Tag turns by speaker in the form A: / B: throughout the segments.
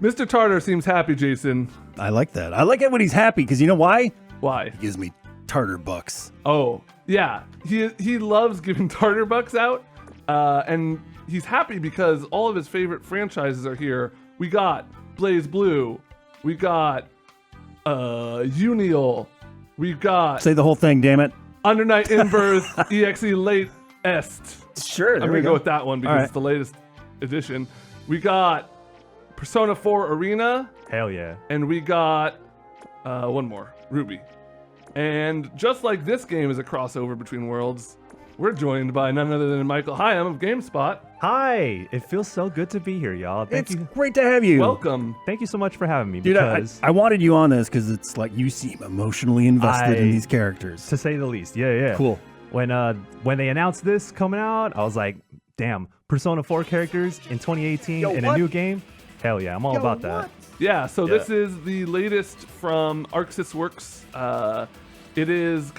A: Mr. Tartar seems happy, Jason.
B: I like that. I like it when he's happy because you know why?
A: Why?
B: He gives me tartar bucks.
A: Oh, yeah. He loves giving tartar bucks out. And he's happy because all of his favorite franchises are here. We got BlazBlue. We got Unial. We've got
B: Say the whole thing, damn it.
A: Under Night Inverse EXE Late Est.
B: Sure.
A: I'm gonna go with that one because it's the latest edition. We got Persona 4 Arena.
C: Hell yeah.
A: And we got one more, Ruby. And just like this game is a crossover between worlds, we're joined by none other than Michael Higham of GameSpot.
C: Hi. It feels so good to be here, y'all.
B: It's great to have you.
A: Welcome.
C: Thank you so much for having me.
B: Dude,
C: because
B: I wanted you on this because it's like you seem emotionally invested in these characters.
C: to say the least. Yeah.
B: Cool.
C: When they announced this coming out, I was like, damn, Persona 4 characters in 2018 in a new game? Hell yeah, I'm all about that.
A: Yeah, so this is the latest from Arxis Works. It is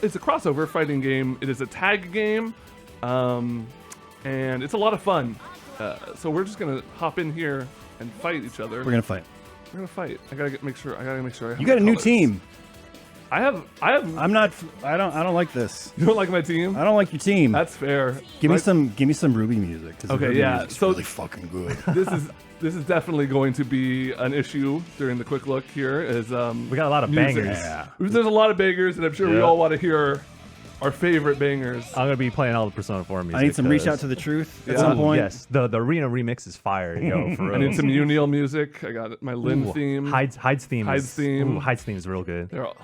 A: it's a crossover fighting game. It is a tag game, and it's a lot of fun. So we're just gonna hop in here and fight each other.
B: We're gonna fight.
A: We're gonna fight. I gotta make sure. I have
B: You got a new
A: colors.
B: team.
A: I have.
B: I'm not. I don't like this.
A: You don't like my team?
B: I don't like your team.
A: That's fair.
B: Give me some Ruby music. 'Cause the
A: Okay,
B: Ruby
A: yeah,
B: music's
A: so-
B: really fucking good.
A: This is definitely going to be an issue during the quick look here. Is
C: We got a lot of
A: music.
C: bangers.
B: Yeah.
A: There's a lot of bangers, and I'm sure we
C: Yeah.
A: all want to hear our favorite bangers.
C: I'm going to be playing all the Persona 4 music.
B: I need some reach out
C: because-
B: to the truth at
A: Yeah.
B: some point.
C: Yes, the Arena remix is fire, yo, for real.
A: I need some Unial music. I got my Lynn theme.
C: Hyde's theme.
A: Hyde's theme.
C: Hyde's theme is real good.
A: They're all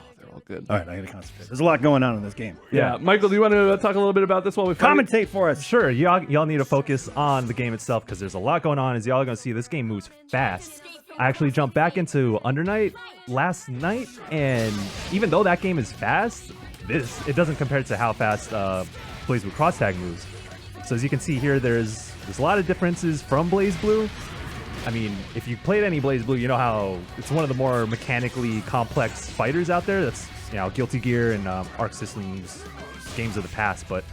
A: good.
B: All right, I gotta concentrate. There's a lot going on in this game.
A: Yeah, Michael, do you want to talk a little bit about this while we fight?
B: Commentate for us.
C: Sure, y'all need to focus on the game itself because there's a lot going on. As y'all are going to see, this game moves fast. I actually jumped back into Under Night last night, and even though that game is fast, it doesn't compare to how fast BlazBlue Cross Tag moves. So as you can see here, there's a lot of differences from BlazBlue. I mean, if you played any BlazBlue, you know how it's one of the more mechanically complex fighters out there. That's, Guilty Gear and Arc Systems games of the past. But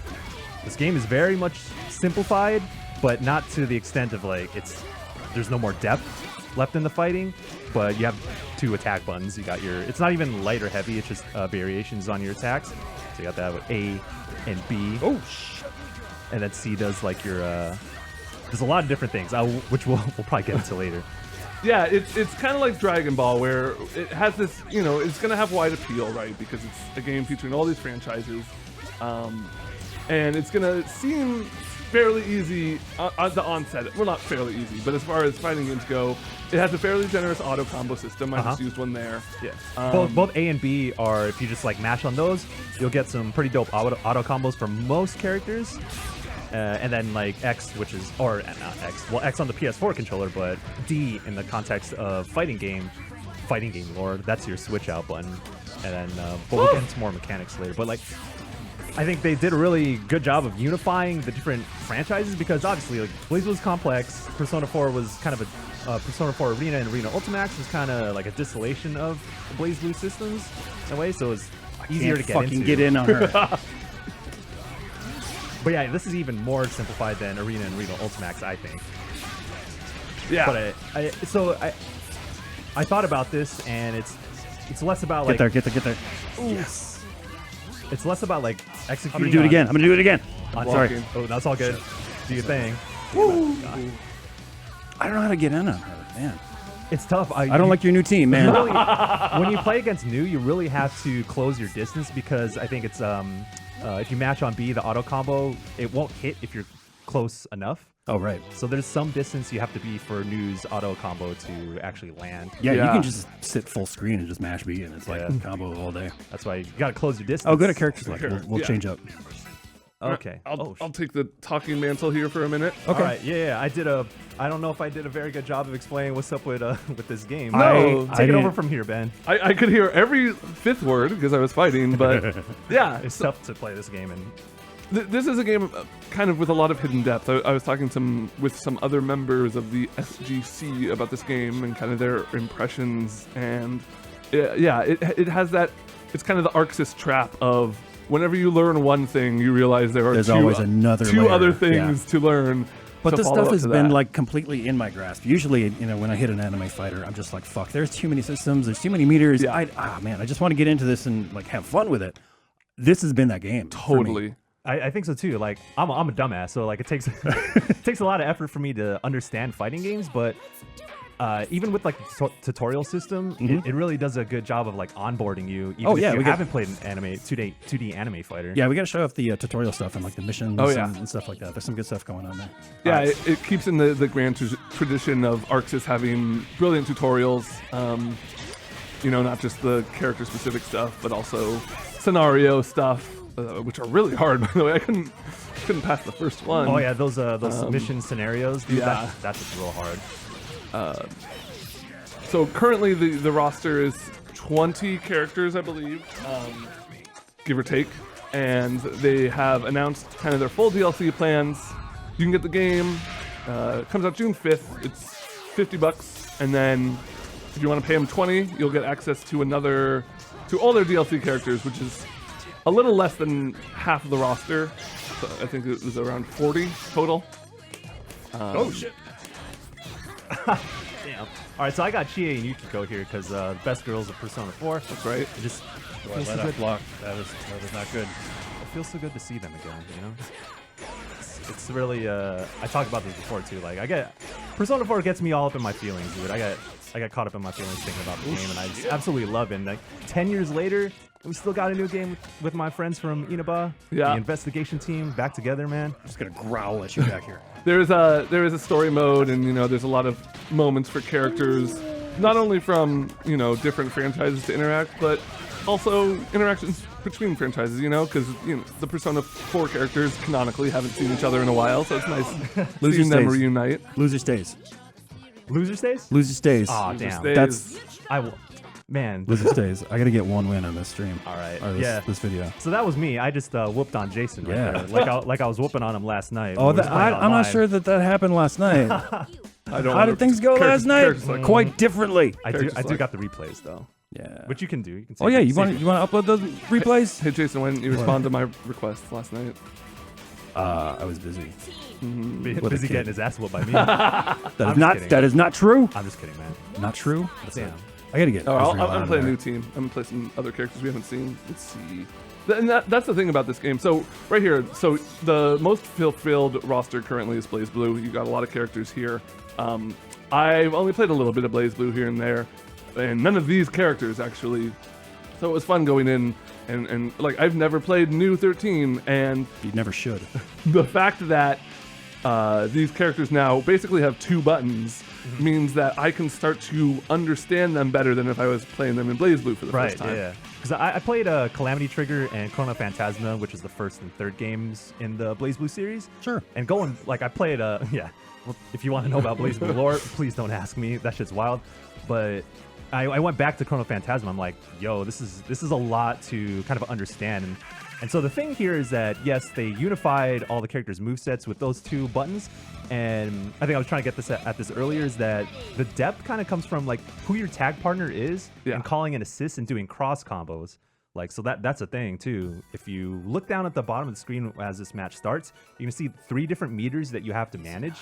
C: this game is very much simplified, but not to the extent of there's no more depth left in the fighting. But you have two attack buttons. You got it's not even light or heavy. It's just variations on your attacks. So you got that with A and B.
B: Oh shit.
C: And then C does there's a lot of different things, which we'll probably get into later.
A: Yeah, it's kind of like Dragon Ball, where it has this, it's going to have wide appeal, right? Because it's a game featuring all these franchises. And it's going to seem fairly easy at the onset. Well, not fairly easy, but as far as fighting games go, it has a fairly generous auto combo system. I just used one there.
C: Yeah. Both A and B are, if you just mash on those, you'll get some pretty dope auto combos for most characters. And then X, which is, or not X, well, X on the PS4 controller, but D in the context of fighting game lore, that's your switch out button. And then, but we'll get into more mechanics later. But I think they did a really good job of unifying the different franchises because obviously, BlazBlue was complex. Persona 4 was kind of a Persona 4 Arena, and Arena Ultimax was kind of like a distillation of the BlazBlue systems in a way, so it was easier to get into.
B: Fucking get in on her.
C: But yeah, this is even more simplified than Arena and Arena Ultimax, I think.
A: Yeah.
C: But I thought about this, and it's less about
B: Get there.
C: Yes. It's less about executing.
B: I'm gonna do it again.
C: Sorry. Oh, that's all good. Do your thing.
B: Woo. I don't know how to get in on her, man.
C: It's tough.
B: I don't like your new team, man.
C: Really, when you play against new, you really have to close your distance because I think it's if you match on B, the auto combo, it won't hit if you're close enough.
B: Oh, right.
C: So there's some distance you have to be for New's auto combo to actually land.
B: Yeah, you can just sit full screen and just mash B, and it's combo all day.
C: That's why you got to close your distance.
B: Oh, good at character select. We'll change up.
C: Okay.
A: I'll take the talking mantle here for a minute.
C: Okay. All right. Yeah. I don't know if I did a very good job of explaining what's up with this game.
A: No,
C: take it over from here, Ben.
A: I could hear every fifth word because I was fighting, but yeah,
C: It's tough to play this game and.
A: This is a game kind of with a lot of hidden depth. I was talking with some other members of the SGC about this game and kind of their impressions. And it has that, it's kind of the Arxis trap of whenever you learn one thing, you realize there's
B: always another
A: two
B: layer,
A: other things to learn.
B: But
A: to
B: this
A: follow
B: stuff
A: up
B: has
A: to
B: been
A: that.
B: like completely in my grasp. Usually, when I hit an anime fighter, I'm just like, fuck, there's too many systems, there's too many meters.
A: Yeah.
B: Man, I just want to get into this and like have fun with it. This has been that game. for me.
A: Totally.
C: I think so too. Like I'm a dumbass, so like it takes it takes a lot of effort for me to understand fighting games. But even with like tutorial system, it really does a good job of like onboarding you. Even if you haven't played an anime 2D anime fighter.
B: Yeah, we got to show off the tutorial stuff and like the missions and stuff like that. There's some good stuff going on there.
A: Yeah, it keeps in the grand tradition of ArcSys having brilliant tutorials. Not just the character specific stuff, but also scenario stuff, which are really hard. By the way, I couldn't pass the first one.
C: Oh yeah, those mission scenarios, dude.
A: Yeah.
C: That's just real hard.
A: So currently the roster is 20 characters, I believe, give or take, and they have announced kind of their full DLC plans. You can get the game. It comes out June 5th. It's $50, and then if you want to pay them $20, you'll get access to all their DLC characters, which is a little less than half of the roster. So I think it was around 40 total.
B: Oh shit!
C: Damn. All right, so I got Chie and Yukiko here because the best girls of Persona 4.
A: That's right.
C: It just
B: Do I
C: feels
B: let
C: so
B: up
C: good.
B: block? That is not good.
C: It feels so good to see them again. It's really. I talked about this before too. Like Persona 4 gets me all up in my feelings, dude. I got caught up in my feelings thinking about the game, and I just absolutely love it. And like 10 years later, we still got a new game with my friends from Inaba, the investigation team, back together, man.
B: I'm just gonna growl at you back here.
A: There is a story mode, and there's a lot of moments for characters, not only from different franchises to interact, but also interactions between franchises. Because the Persona 4 characters canonically haven't seen each other in a while, so it's nice seeing them reunite.
B: Loser stays.
C: Loser stays?
B: Loser stays.
C: Aw,
A: Loser
C: damn.
A: stays.
B: That's
C: Man.
B: loser stays. I gotta get one win on this stream.
C: All right.
B: Or this video.
C: So that was me. I just whooped on Jason right
B: Yeah.
C: there. Like I was whooping on him last night.
B: Oh,
C: when we was playing
B: I'm not
C: online.
B: sure that happened last night. How did things go last night? Quite differently.
C: I do got the replays though.
B: Yeah.
C: Which you can do. You can
B: Oh yeah, you want to upload those replays?
A: Hey Jason, why didn't you respond to my request last night?
B: I was busy. With a
C: Busy
B: kid.
C: getting his ass whooped by me. I'm just kidding.
B: That is not true.
C: I'm just kidding, man.
B: Not true.
C: Damn.
B: I gotta get.
A: Oh,
B: Israel
A: I'm
B: out
A: playing a
B: of
A: new team. I'm gonna play some other characters we haven't seen. Let's see. And that's the thing about this game. So right here, so the most fulfilled roster currently is BlazBlue. You got a lot of characters here. I've only played a little bit of BlazBlue here and there, and none of these characters actually. So it was fun going in and like I've never played New 13, and
B: You never should.
A: the fact that these characters now basically have two buttons means that I can start to understand them better than if I was playing them in BlazBlue for the first time.
C: Yeah. Because I played Calamity Trigger and Chrono Phantasma, which is the first and third games in the BlazBlue series.
B: Sure.
C: And I played yeah. Well, if you want to know about BlazBlue lore, please don't ask me. That shit's wild. But I went back to Chrono Phantasma. I'm like, yo, this is a lot to kind of understand. And so the thing here is that, yes, they unified all the characters' movesets with those two buttons. And I think I was trying to get this at this earlier, is that the depth kind of comes from like who your tag partner is and calling an assist and doing cross combos. Like, so that's a thing too. If you look down at the bottom of the screen as this match starts, you can see 3 different meters that you have to manage.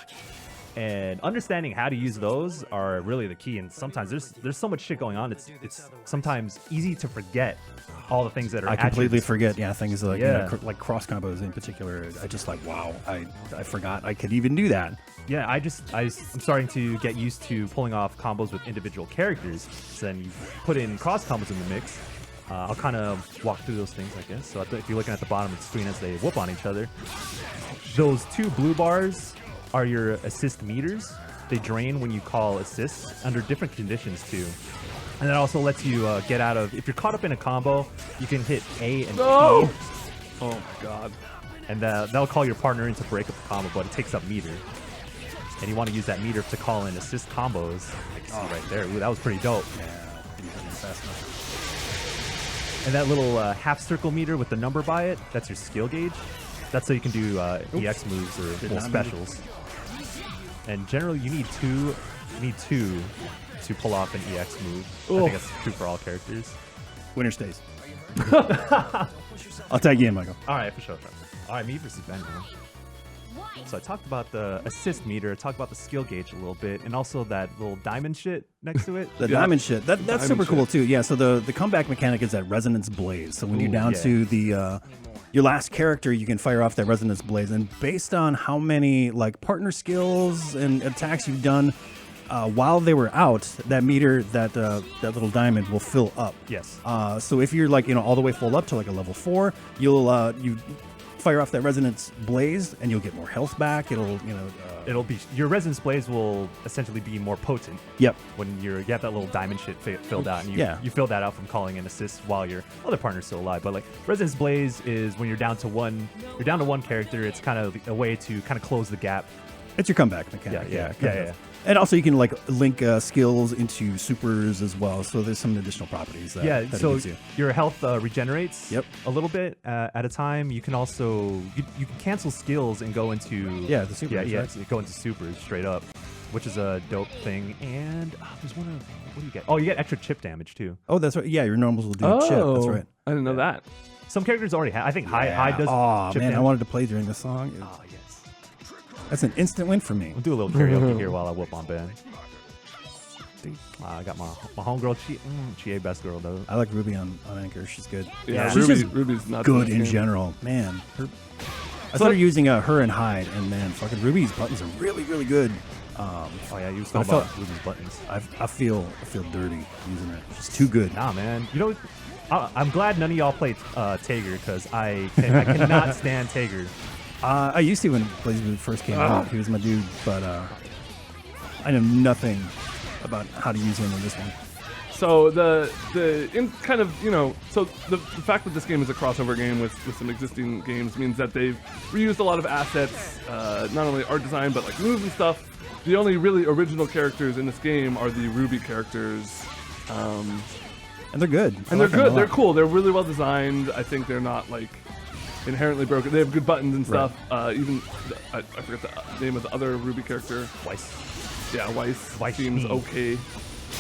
C: And understanding how to use those are really the key. And sometimes there's so much shit going on. It's sometimes easy to forget all the things that are.
B: I completely forget. Yeah, things like
C: Yeah.
B: cross combos in particular. I just like wow. I forgot I could even do that.
C: Yeah, I'm starting to get used to pulling off combos with individual characters. So then you put in cross combos in the mix. I'll kind of walk through those things, I guess. So if you're looking at the bottom of the screen as they whoop on each other, those 2 blue bars are your assist meters. They drain when you call assists under different conditions too. And that also lets you get out of, if you're caught up in a combo, you can hit A and P.
A: Oh my god.
C: And that'll call your partner in to break up the combo, but it takes up meter. And you want to use that meter to call in assist combos. I can see right there. Ooh, that was pretty dope.
B: Yeah, didn't get fast enough.
C: And that little half circle meter with the number by it, that's your skill gauge. That's so you can do EX moves or specials. And generally, you need two to pull off an EX move. I think that's true for all characters.
B: Winner stays. I'll tag you in, Michael.
C: All right, for sure. All right, me versus Ben. Man. So I talked about the assist meter, talked about the skill gauge a little bit, and also that little diamond shit next to it.
B: The diamond shit. That's
A: Diamond
B: super cool
A: shit.
B: too. Yeah. So the comeback mechanic is that resonance blaze. So when you're down to the your last character, you can fire off that resonance blaze, and based on how many like partner skills and attacks you've done while they were out, that meter, that little diamond will fill up.
C: Yes.
B: So if you're like all the way full up to like a level 4, you'll you fire off that resonance blaze, and you'll get more health back.
C: It'll be your resonance blaze will essentially be more potent.
B: Yep.
C: When you have that little diamond shit filled out, and you fill that out from calling in assists while your other partner's still alive. But like resonance blaze is when you're down to one character. It's kind of a way to kind of close the gap.
B: It's your comeback mechanic.
C: Yeah.
B: And also you can like link skills into supers as well. So there's some additional properties that that it
C: so
B: gives you.
C: your health regenerates
B: Yep.
C: a little bit at a time. You can also you can cancel skills and go into
B: the supers.
C: yeah,
B: right?
C: so go into supers straight up, which is a dope thing. And there's one of what do you get? Oh, you get extra chip damage too.
B: Oh, that's right. Yeah, your normals will do
A: Oh,
B: chip. That's right.
A: I didn't know that.
C: Some characters already have. I think High does.
B: Oh
C: chip
B: man, I
C: damage.
B: wanted to play during this song.
C: Oh yes.
B: That's an instant win for me.
C: We'll do a little karaoke here while I whoop on Ben. I got my homegirl Chie best girl though.
B: I like Ruby on Anchor. She's good.
A: Yeah,
B: she's just
A: Ruby's not
B: good in general. Man, I started using her and Hyde, and man, fucking Ruby's buttons are really, really good.
C: Oh yeah, you
B: I
C: still
B: felt-
C: about Ruby's buttons.
B: I feel dirty using it. It's too good.
C: Nah, man. I'm glad none of y'all played Tager because I cannot stand Tager.
B: I used to when BlazBlue first came out. He was my dude, but I know nothing about how to use him in this one.
A: So the fact that this game is a crossover game with some existing games means that they've reused a lot of assets, not only art design but like moves and stuff. The only really original characters in this game are the Ruby characters,
B: And they're good.
A: and they're good. They're cool. They're really well designed. I think they're not like inherently broken. They have good buttons and stuff. Even I forget the name of the other Ruby character.
C: Weiss.
A: Yeah, Weiss
C: Weiss
A: seems
C: team.
A: okay.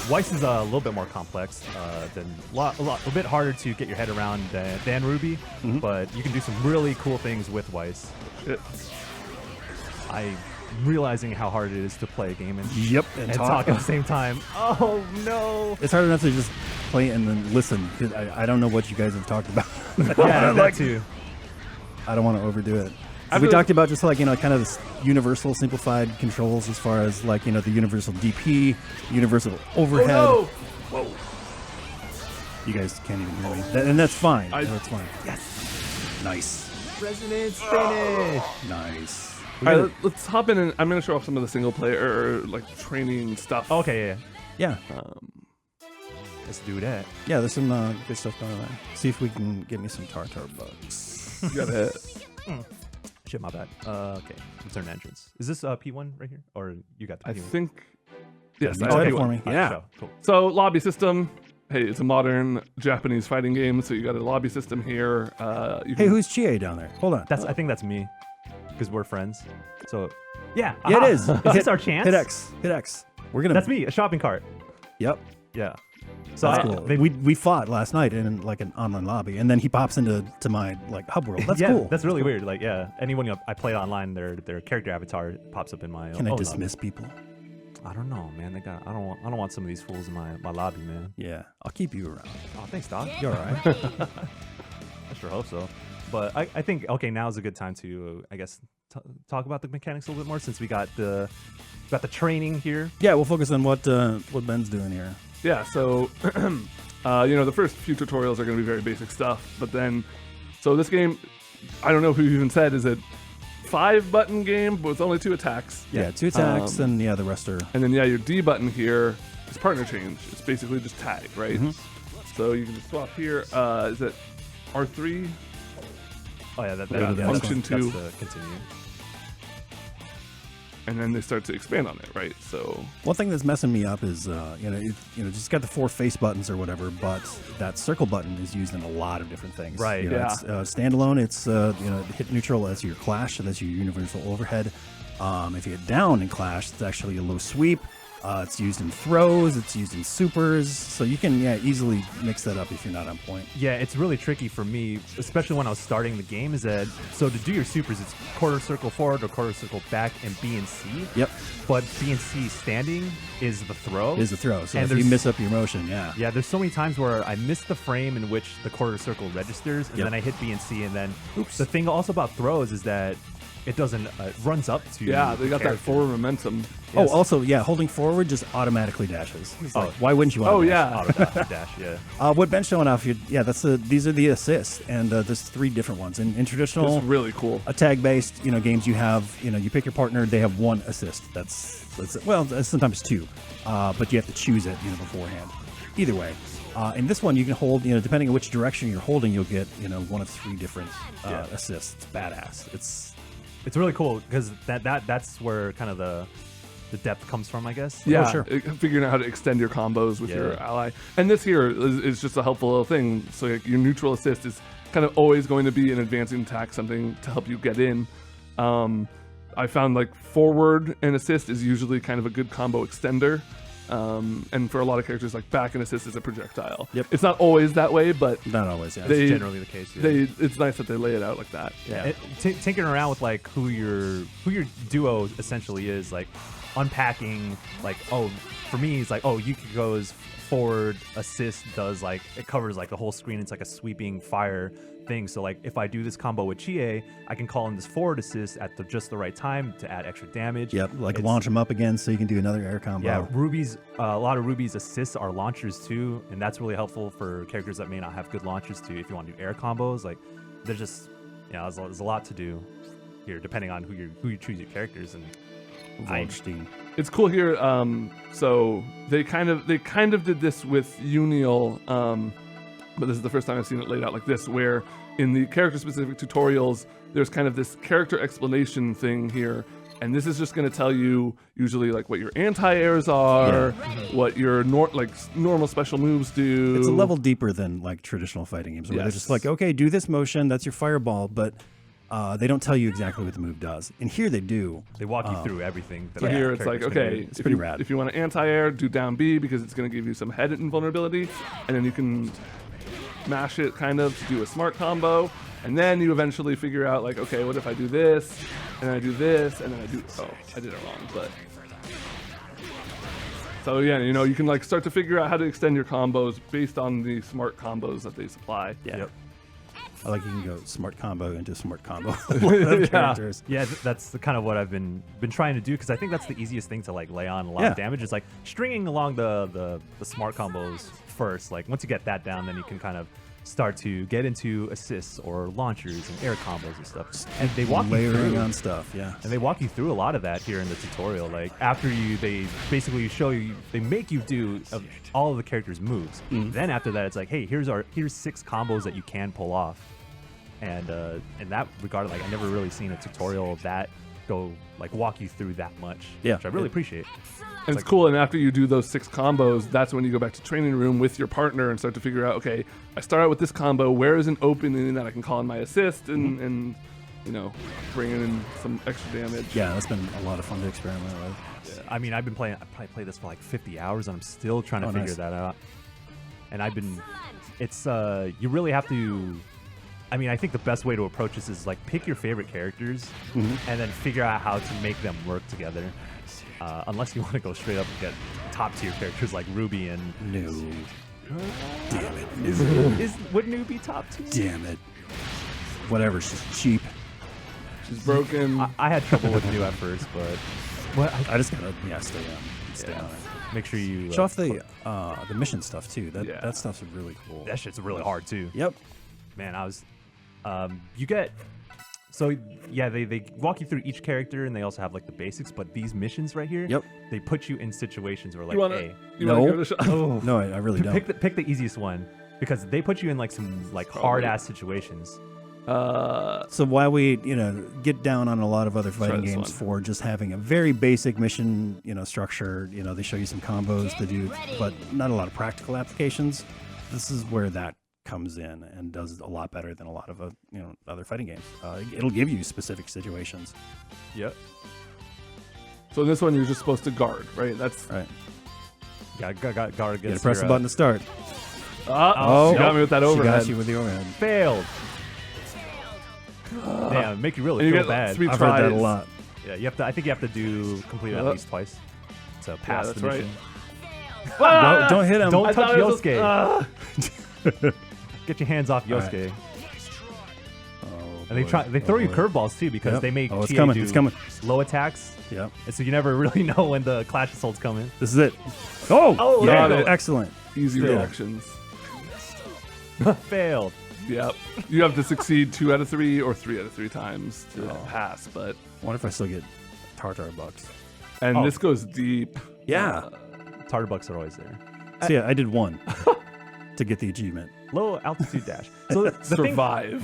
C: Weiss is a little bit more complex than a bit harder to get your head around than Ruby, but you can do some really cool things with Weiss. I'm realizing how hard it is to play a game and talk at the same time. Oh no!
B: It's hard enough to just play and then listen. 'Cause I don't know what you guys have talked about.
C: Yeah, that too.
B: I don't want to overdo it.
A: I
B: We
A: really-
B: talked about just like, kind of this universal simplified controls as far as like, the universal DP, universal overhead.
A: Oh no!
B: You guys can't even hear me. And that's fine. That's fine.
C: Yes.
B: Nice.
C: Resonance finish.
B: Nice.
A: All right, let's hop in, and I'm gonna show off some of the single player like training stuff.
C: Okay, yeah.
B: Yeah.
C: Let's do that.
B: Yeah, there's some good stuff going on there. See if we can get me some tartar bugs.
A: You got it.
C: Shit, my bad. Okay, return entrance. Is this P1 right here, or you got the
A: I
C: P1?
A: think. Yes.
B: You
A: I
B: said
A: think
B: it for me.
C: All right,
B: Yeah.
C: so, cool.
A: So lobby system. Hey, it's a modern Japanese fighting game, so you got a lobby system here. You
B: Hey,
A: can-
B: who's Chie down there? Hold on.
C: I think that's me, because we're friends. So, yeah.
B: Yeah,
C: aha.
B: it is.
C: Is this our chance?
B: Hit X. Hit X. We're gonna.
C: That's me. A shopping cart.
B: Yep.
C: Yeah. So
B: That's cool. We fought last night in like an online lobby, and then he pops into my like hub world. That's
C: yeah,
B: cool.
C: That's really weird. Like, yeah, anyone I played online, their character avatar pops up in my.
B: Can I
C: own
B: dismiss people?
C: lobby. I don't know, man. I don't want some of these fools in my lobby, man.
B: Yeah, I'll keep you around.
C: Oh, thanks, Doc.
B: You're all right.
C: I sure hope so. But I think okay, now is a good time to I guess talk about the mechanics a little bit more since we got the training here.
B: Yeah, we'll focus on what Ben's doing here.
A: Yeah. So, the first few tutorials are going to be very basic stuff, but then, so this game, I don't know who even said, is it 5-button game, but with only 2 attacks.
B: Yeah, 2 attacks, and the rest are.
A: And then your D button here is partner change. It's basically just tag, right? So you can just swap here. Is it R3?
C: Oh yeah, that
A: function
C: that's
A: two.
C: the continue.
A: And then they start to expand on it, right? So
B: One thing that's messing me up is, just got the 4 face buttons or whatever, but that circle button is used in a lot of different things.
C: Right,
A: yeah.
B: It's, standalone, it's, hit neutral as your clash, so that's your universal overhead. If you hit down in clash, it's actually a low sweep. It's used in throws. It's used in supers. So you can easily mix that up if you're not on point.
C: Yeah, it's really tricky for me, especially when I was starting the game, is that, so to do your supers, it's quarter circle forward or quarter circle back and B and C.
B: Yep.
C: But B and C standing is the throw.
B: Is the throw. So
C: And
B: if you miss up your motion,
C: Yeah, there's so many times where I miss the frame in which the quarter circle registers, and then I hit B and C, and then the thing also about throws is that it doesn't it runs up to
A: they got that forward momentum.
B: Oh, also, holding forward just automatically dashes. It's like, why wouldn't you want
A: Oh
B: to
A: yeah.
C: auto dash, yeah.
B: What Ben's showing off, these are the assists, and there's 3 different ones. In traditional,
A: It's really cool.
B: tag-based, games, you have, you pick your partner, they have 1 assist. That's sometimes 2, but you have to choose it, beforehand. Either way, in this one, you can hold, depending on which direction you're holding, you'll get, 1 of 3 different assists. It's badass.
C: It's really cool because that's where kind of the depth comes from, I guess.
A: Yeah,
B: sure.
A: Figuring out how to extend your combos with your ally. And this here is just a helpful little thing. So like, your neutral assist is kind of always going to be an advancing attack, something to help you get in. I found like forward and assist is usually kind of a good combo extender. And for a lot of characters, like back and assist is a projectile.
B: Yep.
A: It's not always that way, but
B: Not always, yeah.
C: That's generally the case. Yeah.
A: it's nice that they lay it out like that.
C: Yeah, tinkering around with like who your duo essentially is, like unpacking, like, oh, for me it's like, oh, Yukiko's forward assist does like, it covers like the whole screen. It's like a sweeping fire thing. So like if I do this combo with Chie, I can call in this forward assist at just the right time to add extra damage.
B: Yep, launch them up again so you can do another air combo.
C: Yeah, Ruby's a lot of Ruby's assists are launchers too, and that's really helpful for characters that may not have good launchers too. If you want to do air combos, like there's just there's a lot to do here depending on who you choose your characters. And
A: It's cool here. So they kind of did this with Unial, but this is the first time I've seen it laid out like this, where in the character-specific tutorials, there's kind of this character explanation thing here, and this is just going to tell you usually like what your anti-airs are, what your normal special moves do.
B: It's a level deeper than like traditional fighting games, where they're just like, okay, do this motion, that's your fireball, but they don't tell you exactly what the move does. And here they do.
C: they walk you through everything.
A: So here it's like, okay,
B: It's pretty rad.
A: If you want to anti-air, do down B because it's going to give you some head invulnerability, and then you can mash it kind of to do a smart combo, and then you eventually figure out like, okay, what if I do this, and then I do this, and then I do, oh, I did it wrong, but. So yeah, you can like start to figure out how to extend your combos based on the smart combos that they supply.
B: Yeah.
C: Yep.
B: I like you can go smart combo into smart combo of characters.
C: Yeah, that's kind of what I've been trying to do, because I think that's the easiest thing to like lay on a lot of damage. Is like stringing along the smart combos first. Like once you get that down, then you can kind of start to get into assists or launchers and air combos and stuff. And they walk you
B: Layering
C: through
B: on stuff, yeah.
C: And they walk you through a lot of that here in the tutorial. Like after they basically show you, they make you do all of the characters' moves. Then after that, it's like, hey, here's 6 combos that you can pull off. And in that regard, like I never really seen a tutorial of that go like walk you through that much.
B: Yeah.
C: Which I really appreciate.
A: And it's cool, and after you do those 6 combos, that's when you go back to training room with your partner and start to figure out, okay, I start out with this combo, where is an opening that I can call in my assist and bring in some extra damage.
B: Yeah, that's been a lot of fun to experiment with.
C: Yeah. I mean, I probably played this for like 50 hours, and I'm still trying to figure that out. And it's you really have to. I mean, I think the best way to approach this is like pick your favorite characters and then figure out how to make them work together. Unless you want to go straight up and get top tier characters like Ruby and
B: No. Damn it.
C: would New be top tier?
B: Damn it. Whatever, she's cheap.
A: She's broken.
C: I had trouble with New at first, but
B: I just gotta stay on it.
C: make sure you
B: Show off the mission stuff too. That stuff's really cool.
C: that shit's really hard too.
B: Yep.
C: Man, you get. So yeah, they walk you through each character, and they also have like the basics. But these missions right here, they put you in situations where like,
A: You wanna
C: hey,
A: give it a shot?
B: Oh. No, I really don't.
C: pick the easiest one, because they put you in like some like hard ass situations.
B: So while we, get down on a lot of other fighting
A: this
B: games
A: one.
B: for just having a very basic mission, structure, they show you some combos to do, but not a lot of practical applications. This is where that comes in and does a lot better than a lot of other fighting games. It'll give you specific situations.
C: Yep.
A: So in this one, you're just supposed to guard, right? That's
B: Right.
C: Got guard
B: You
C: against
B: gotta press
C: your,
B: the button to start.
A: Oh, she got me with that
B: She
A: overhead.
B: got you with the overhead.
C: Failed. Damn, make you really
A: And you
C: feel
A: get
C: bad.
A: 3
B: I've
A: tries.
B: heard that a lot.
C: Yeah, you have to. I think you have to complete it at least twice to pass
A: that's
C: the
A: right.
C: mission.
B: Don't hit him.
C: Don't
A: I
C: touch
A: thought it was-
C: Yosuke. Get your hands off
B: All
C: Yosuke.
B: right.
C: And they throw you curveballs too because
B: Yep.
C: they make
B: Oh, it's
C: Chie
B: coming,
C: do
B: it's coming.
C: low attacks,
B: Yep.
C: and so you never really know when the Clash Assault's coming.
B: This is it. Oh,
C: Oh,
B: yeah,
A: got it.
B: excellent.
A: Easy
B: Yeah.
A: reactions.
C: Failed.
A: Yep. You have to succeed 2 out of 3 or 3 out of 3 times to pass, but
B: Wonder if I still get tartar bucks.
A: and
C: Oh.
A: this goes deep.
B: Yeah.
C: Tartar bucks are always there.
B: So yeah, I did 1 to get the achievement.
C: Low altitude dash. So the thing,
A: Survive.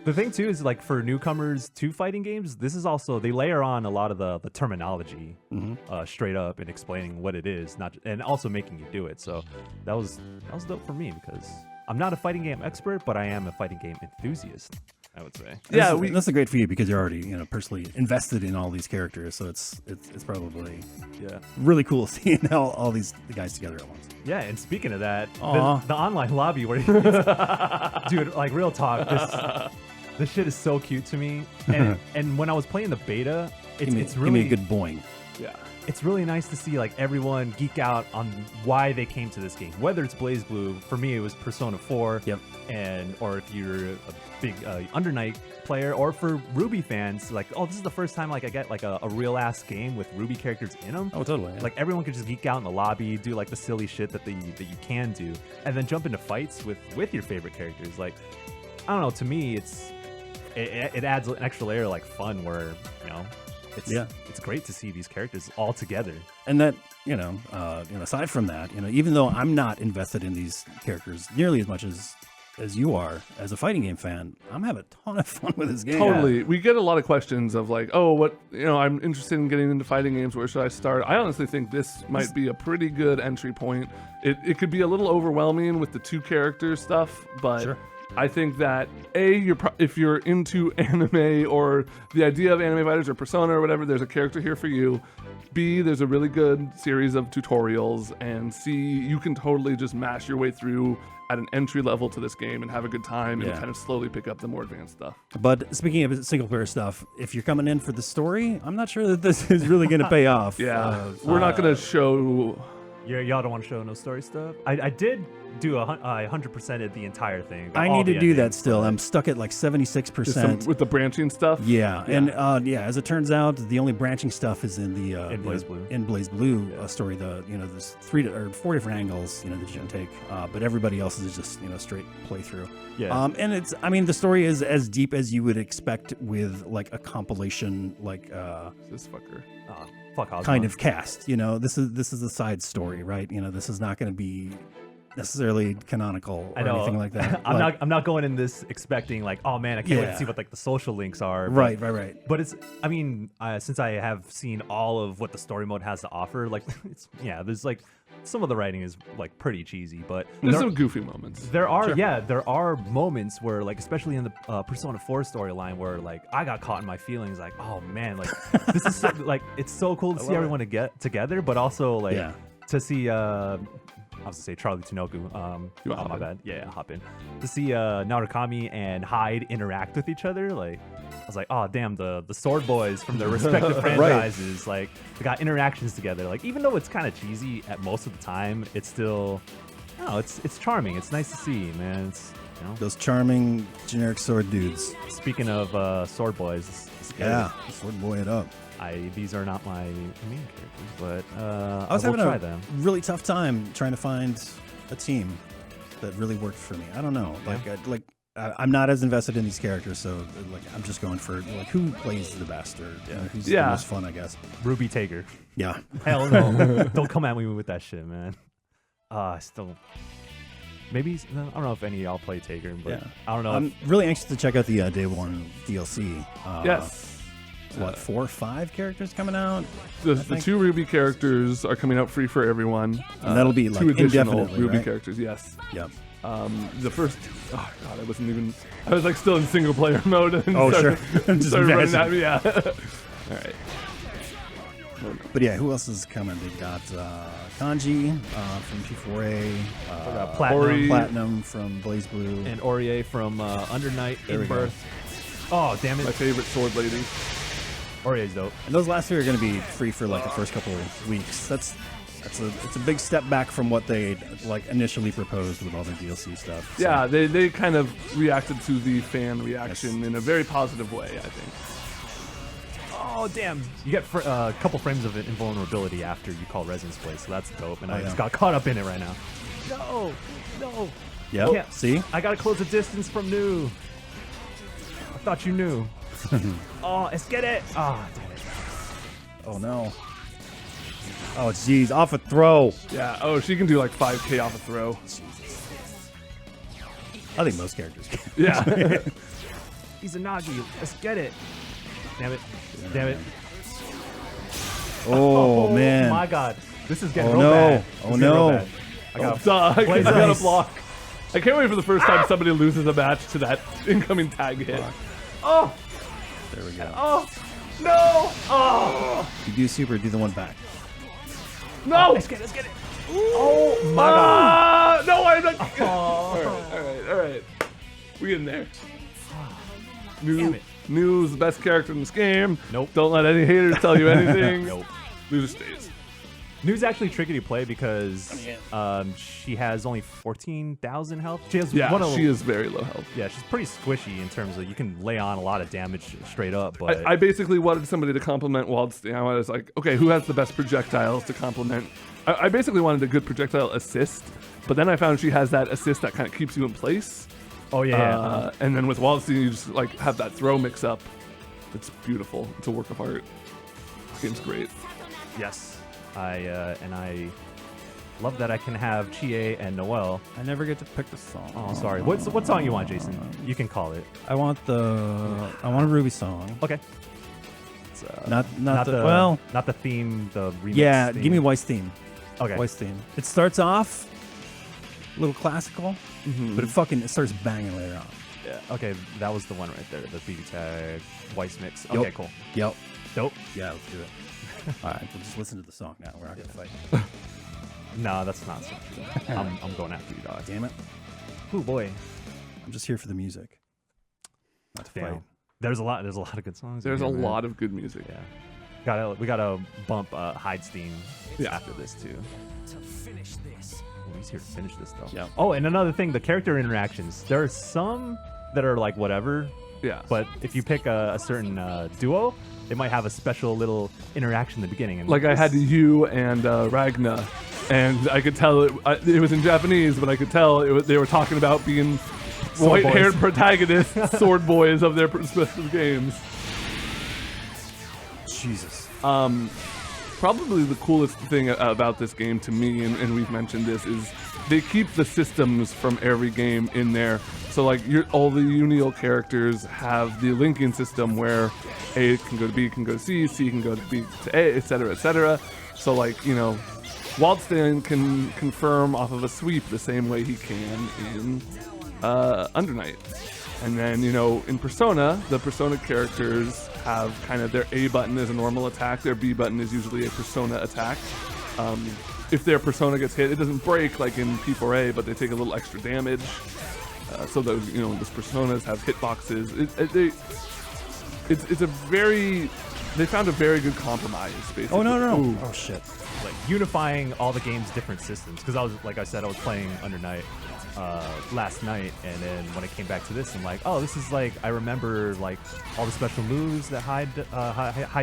C: the thing too is like for newcomers to fighting games, this is also they layer on a lot of the terminology straight up and explaining what it is, and also making you do it. So that was dope for me because I'm not a fighting game expert, but I am a fighting game enthusiast, I would say.
A: Yeah,
B: that's great for you because you're already personally invested in all these characters. So it's probably
C: Yeah.
B: really cool seeing all these guys together at once.
C: Yeah, and speaking of that,
B: Aw.
C: the online lobby where dude, like real talk, this shit is so cute to me. And when I was playing the beta, it's
B: Give
C: really
B: me a good boing.
A: yeah.
C: it's really nice to see like everyone geek out on why they came to this game. Whether it's BlazBlue, for me it was Persona 4.
B: Yep.
C: Or if you're a big Under Night player, or for Ruby fans, like, oh, this is the first time like I get like a real ass game with Ruby characters in them.
B: Oh, totally. Yeah.
C: Like everyone could just geek out in the lobby, do like the silly shit that you can do, and then jump into fights with your favorite characters. Like, I don't know. To me, it adds an extra layer of like fun where it's great to see these characters all together.
B: And that aside from that, even though I'm not invested in these characters nearly as much as you are as a fighting game fan, I'm having a ton of fun with this game.
A: Totally. We get a lot of questions of like, oh, I'm interested in getting into fighting games. Where should I start? I honestly think this might be a pretty good entry point. It could be a little overwhelming with the 2 character stuff, but
B: Sure.
A: I think that if you're into anime or the idea of anime fighters or Persona or whatever, there's a character here for you. B, there's a really good series of tutorials, and C, you can totally just mash your way through at an entry level to this game and have a good time and
B: Yeah.
A: kind of slowly pick up the more advanced stuff.
B: But speaking of single player stuff, if you're coming in for the story, I'm not sure that this is really going to pay off.
A: Yeah, we're not going to show.
C: Y'all don't want to show no story stuff. I did do 100% of the entire thing.
B: I
C: all
B: need
C: the
B: to do that
C: endings,
B: still.
C: but-
B: I'm stuck at like 76%.
A: Just with the branching stuff.
B: Yeah, and as it turns out, the only branching stuff is in the
C: In BlazBlue.
B: In BlazBlue story. There's 3 or 4 different angles that you can take, but everybody else is just straight playthrough.
C: Yeah.
B: And the story is as deep as you would expect with like a compilation
A: This fucker.
C: Fuck Ozma.
B: kind of cast. This is a side story, right? This is not going to be necessarily canonical or anything like that.
C: I'm not going in this expecting like, oh man, I can't wait
B: Yeah.
C: to see what like the social links are. But,
B: Right.
C: But since I have seen all of what the story mode has to offer, like there's like some of the writing is like pretty cheesy, but
A: There's some goofy moments.
C: there are moments where like, especially in the Persona 4 storyline, where like I got caught in my feelings, like, oh man, like this is so, like it's so cool to see everyone to get together, but also like to see I was gonna say Charlie Tanoku.
A: You want
C: my
A: hop in?
C: bad. Yeah, hop in. To see Narukami and Hyde interact with each other, like I was like, oh damn, the Sword Boys from their respective franchises, like they got interactions together. Like even though it's kind of cheesy at most of the time, it's still, it's charming. It's nice to see, man. It's
B: Those charming generic sword dudes.
C: Speaking of Sword Boys,
B: Sword boy it up.
C: these are not my main characters, but
B: I was
C: will
B: having
C: try
B: a
C: them.
B: really tough time trying to find a team that really worked for me. I don't know. I'm not as invested in these characters, so like I'm just going for like who plays the best or who's the most fun, I guess.
C: Ruby Tager.
B: Yeah.
C: Hell no! Don't come at me with that shit, man. Still. Maybe I don't know if any of y'all play Taker, but I don't know.
B: I'm really anxious to check out the Day One DLC.
A: Yes.
B: 4 or 5 characters coming out?
A: The 2 Ruby characters are coming out free for everyone.
B: And that'll be, like,
A: 2 additional
B: indefinitely,
A: Ruby
B: right?
A: characters, yes.
B: Yep.
A: The first, oh god, I was like still in single player mode. And
B: Oh,
A: started,
B: sure. Just
A: started running
B: messing.
A: at me, yeah. All right.
B: But yeah, who else is coming? They've got Kanji from P4A, Platinum from BlazBlue,
C: and Aurier from Under Night in Birth. Oh, damn it.
A: My favorite sword lady.
C: Aurier's dope.
B: And those last two are going to be free for like the first couple of weeks. It's a big step back from what they like initially proposed with all the DLC stuff. So.
A: Yeah, they kind of reacted to the fan reaction in a very positive way, I think.
C: Oh, damn. You get a couple frames of invulnerability after you call Resonance Blade, so that's dope. And I just got caught up in it right now. No.
B: Yep. See?
C: I got to close the distance from New. I thought you knew. Oh, let's get it. Oh, damn it.
B: Oh, no. Oh, jeez. Off a throw.
A: Yeah. Oh, she can do like 5K off a throw.
B: I think most characters can.
A: Yeah.
C: Izanagi, let's get it. Damn it. Damn it.
B: Oh, man.
C: Oh, my God. This is getting real
B: no.
C: bad.
B: Oh, no.
C: I got
A: I got a block. I can't wait for the first time somebody loses a match to that incoming tag hit. Oh.
B: There we go.
A: Oh. No. Oh.
B: You do super, do the one back.
A: No.
C: Let's get it. Oh, my God.
A: No, I'm not. All right. We in there.
C: Damn it.
A: New's the best character in this game.
C: Nope.
A: Don't let any haters tell you anything.
C: Nope.
A: Loser stays.
C: New's actually tricky to play because she has only 14,000 health. She has
A: she is very low health.
C: Yeah, she's pretty squishy in terms of you can lay on a lot of damage straight up. But
A: I basically wanted somebody to compliment Wildstein. I was like, okay, who has the best projectiles to compliment? I basically wanted a good projectile assist, but then I found she has that assist that kind of keeps you in place.
C: Oh yeah.
A: And then with Wildstein, you just like have that throw mix up. It's beautiful. It's a work of art. This game's great.
C: Yes. I love that I can have Chie and Noelle.
B: I never get to pick the song.
C: Oh, sorry. What song you want, Jason? You can call it.
B: I want a Ruby song.
C: Okay.
B: Not the
C: theme, the remix.
B: Yeah,
C: theme.
B: give me Weiss theme.
C: Okay.
B: Weiss theme. It starts off a little classical, but it starts banging later on.
C: Yeah. Okay, that was the one right there. The BB tag Weiss mix. Okay, cool.
B: Yep.
C: Dope.
B: Yeah, let's do it. All right, we'll just listen to the song now. We're not gonna fight.
C: No, that's not so true. I'm going after you, dog.
B: Damn it.
C: Ooh, boy.
B: I'm just here for the music. Not to fight.
C: There's a lot of good songs.
A: There's a lot of good music.
C: Yeah. We gotta bump Hydestein after this too. He's here to finish this though.
B: Yeah.
C: Oh, and another thing, the character interactions. There are some that are like whatever.
A: Yeah.
C: But if you pick a certain duo, they might have a special little interaction in the beginning. And
A: Like I had you and Ragna, and I could tell it was in Japanese, but I could tell they were talking about being white-haired protagonists, sword boys of their respective games.
B: Jesus.
A: Probably the coolest thing about this game to me, and we've mentioned this, is they keep the systems from every game in there. So like all the Unio characters have the linking system where A can go to B, can go to C, C can go to B to A, etc., etc. So like, Wildstein can confirm off of a sweep the same way he can in Under Night. And then, in Persona, the Persona characters have kind of their A button is a normal attack, their B button is usually a Persona attack. If their Persona gets hit, it doesn't break like in P4A, but they take a little extra damage. So those, those Personas have hitboxes. They found a very good compromise, basically.
B: Oh, no.
A: Ooh.
B: Oh, shit.
C: like unifying all the game's different systems. Because I was, like I said, I was playing Under Night last night, and then when I came back to this, I'm like, oh, this is like, I remember like all the special moves that Hyde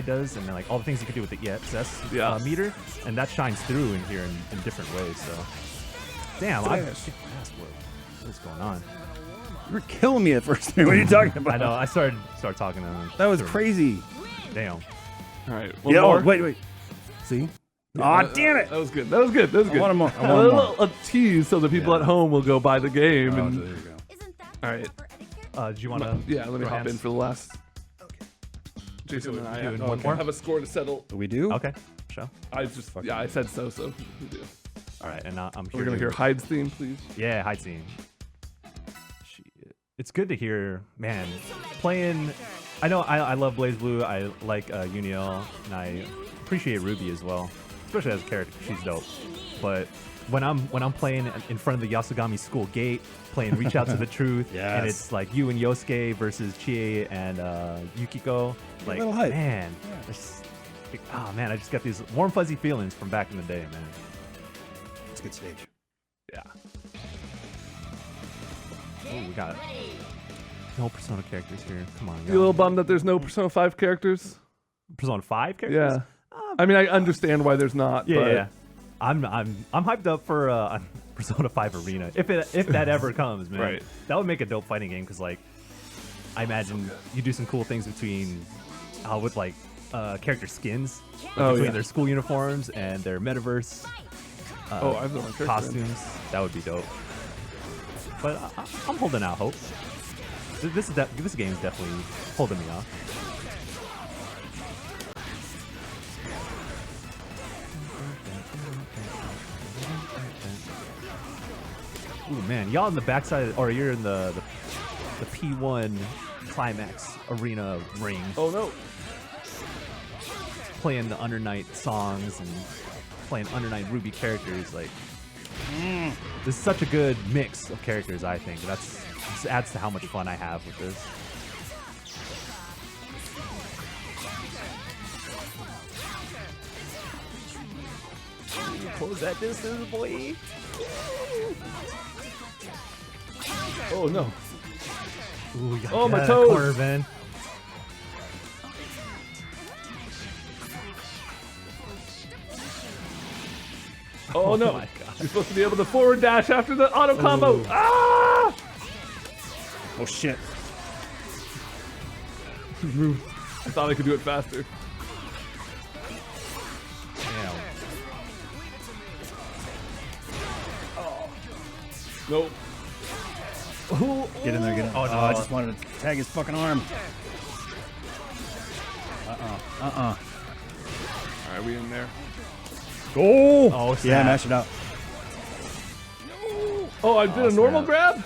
C: does, and then like all the things you can do with the EXS meter, and that shines through in here in different ways. So, damn, what is going on?
B: You were killing me at first. What are you talking about?
C: I know. I started talking to him.
B: That was crazy.
C: Damn.
A: All right.
B: Wait. See? Aw, damn it!
A: That was good. That was good. I
B: want more.
A: A tease so the people at home will go buy the game.
B: Oh,
A: and
B: there you go.
A: all right.
C: Do you want to?
A: Yeah, let me hop in for the last. Jason and I
C: doing one more?
A: have a score to settle.
B: We do?
C: Okay. Show.
A: I said so. We do.
C: All right, and I'm here.
A: We're gonna hear Hyde's theme, please.
C: Yeah, Hyde scene. Shit. It's good to hear, man. Playing I know I love BlazBlue. I like Uniel, and I appreciate Ruby as well, especially as a character. She's dope. But when I'm playing in front of the Yasugami School gate, playing Reach Out to the Truth, and it's like you and Yosuke versus Chie and Yukiko, like man, I just got these warm fuzzy feelings from back in the day, man.
B: It's a good stage.
C: Yeah. Oh, we got no Persona characters here. Come on,
A: You a little bummed that there's no Persona 5 characters?
C: Persona 5 characters?
A: Yeah. I mean, I understand why there's not.
C: Yeah,
A: but...
C: yeah. I'm hyped up for Persona 5 Arena if that ever comes, man.
A: Right.
C: That would make a dope fighting game because like I imagine you do some cool things between with like character skins between their school uniforms and their metaverse
A: I have the wrong character
C: costumes. That would be dope. But I'm holding out hope. This game is definitely holding me off. Ooh man, y'all in the backside, or you're in the P1 Climax Arena ring.
A: Oh no!
C: Playing the Under Night songs and playing Under Night Ruby characters, like this is such a good mix of characters. I think this adds to how much fun I have with this. Close that distance, boy.
A: Oh no!
C: Ooh, you
A: oh, my
C: that
A: toes!
C: Corner, man.
A: Oh no!
C: My God.
A: You're supposed to be able to forward dash after the auto combo.
C: Ooh.
A: Ah!
B: Oh shit!
A: I thought I could do it faster.
C: Damn.
A: Nope.
B: Get in there, get in.
C: Oh, no.
B: I just wanted to tag his fucking arm.
A: All right, we in there.
B: Oh
C: snap.
B: yeah, mash it out.
A: Oh, I did a normal
C: snap.
A: grab.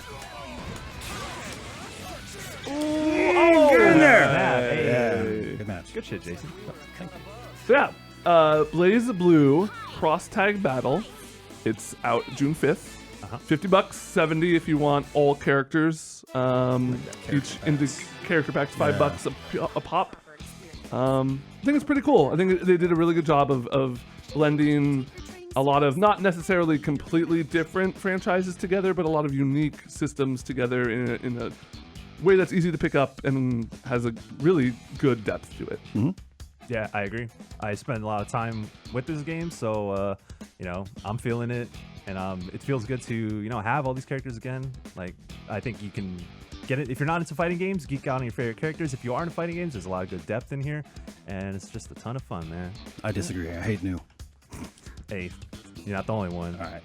B: Get in there.
C: Hey.
B: Yeah, good match.
C: Good shit, Jason. Thank you.
A: So yeah, BlazBlue Cross Tag Battle. It's out June 5th. $50, 70 if you want all characters. Each into character packs, $5 a pop. I think it's pretty cool. I think they did a really good job of blending a lot of not necessarily completely different franchises together, but a lot of unique systems together in a way that's easy to pick up and has a really good depth to it.
B: Mm-hmm.
C: Yeah, I agree. I spend a lot of time with this game, so I'm feeling it, and it feels good to have all these characters again. Like I think you can get it if you're not into fighting games. Geek out on your favorite characters. If you are into fighting games, there's a lot of good depth in here, and it's just a ton of fun, man.
B: I disagree. I hate new.
C: Hey, you're not the only one.
B: All right.